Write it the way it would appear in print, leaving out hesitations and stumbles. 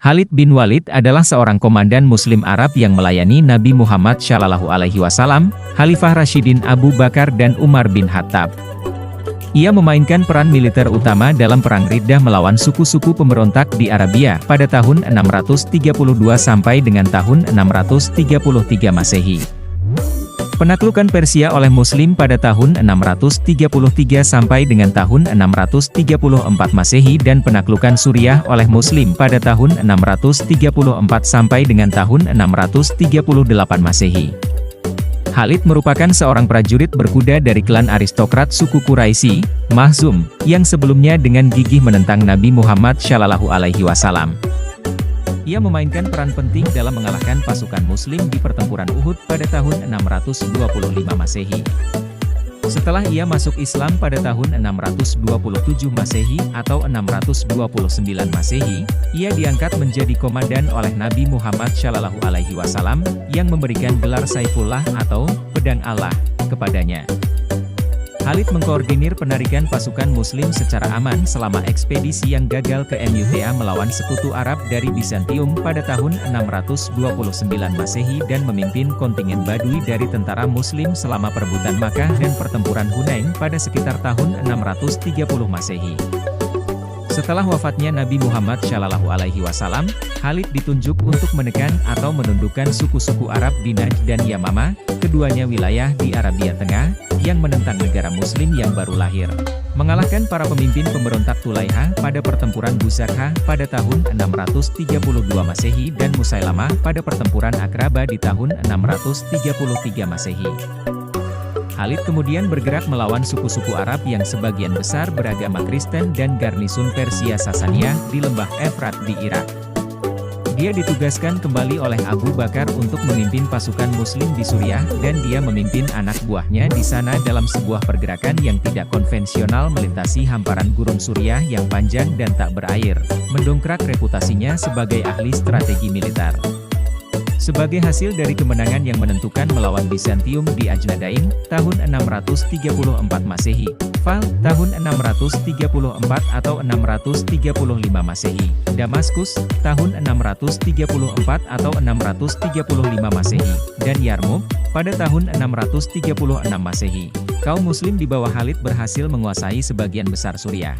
Khalid bin Walid adalah seorang komandan Muslim Arab yang melayani Nabi Muhammad SAW, Khalifah Rasyidin Abu Bakar dan Umar bin Khattab. Ia memainkan peran militer utama dalam Perang Riddah melawan suku-suku pemberontak di Arabia pada tahun 632 sampai dengan tahun 633 Masehi. Penaklukan Persia oleh Muslim pada tahun 633 sampai dengan tahun 634 Masehi dan penaklukan Suriah oleh Muslim pada tahun 634 sampai dengan tahun 638 Masehi. Khalid merupakan seorang prajurit berkuda dari klan aristokrat suku Quraisy, Makhzum, yang sebelumnya dengan gigih menentang Nabi Muhammad SAW. Ia memainkan peran penting dalam mengalahkan pasukan Muslim di pertempuran Uhud pada tahun 625 Masehi. Setelah ia masuk Islam pada tahun 627 Masehi atau 629 Masehi, ia diangkat menjadi komandan oleh Nabi Muhammad SAW yang memberikan gelar Saifullah atau Pedang Allah kepadanya. Khalid mengkoordinir penarikan pasukan Muslim secara aman selama ekspedisi yang gagal ke Muta melawan sekutu Arab dari Bizantium pada tahun 629 Masehi dan memimpin kontingen Badui dari tentara Muslim selama perebutan Makkah dan pertempuran Hunain pada sekitar tahun 630 Masehi. Setelah wafatnya Nabi Muhammad SAW, Khalid ditunjuk untuk menekan atau menundukkan suku-suku Arab di Najd dan Yamamah, keduanya wilayah di Arabia Tengah, yang menentang negara Muslim yang baru lahir. Mengalahkan para pemimpin pemberontak Tulaiha pada pertempuran Busakha pada tahun 632 Masehi dan Musailamah pada pertempuran Akraba di tahun 633 Masehi. Khalid kemudian bergerak melawan suku-suku Arab yang sebagian besar beragama Kristen dan garnisun Persia Sasaniyah di lembah Efrat di Irak. Dia ditugaskan kembali oleh Abu Bakar untuk memimpin pasukan Muslim di Suriah dan dia memimpin anak buahnya di sana dalam sebuah pergerakan yang tidak konvensional melintasi hamparan gurun Suriah yang panjang dan tak berair, mendongkrak reputasinya sebagai ahli strategi militer. Sebagai hasil dari kemenangan yang menentukan melawan Bizantium di Ajnadain, tahun 634 Masehi, Fal, tahun 634 atau 635 Masehi, Damaskus, tahun 634 atau 635 Masehi, dan Yarmouk, pada tahun 636 Masehi. Kaum Muslim di bawah Khalid berhasil menguasai sebagian besar Suriah.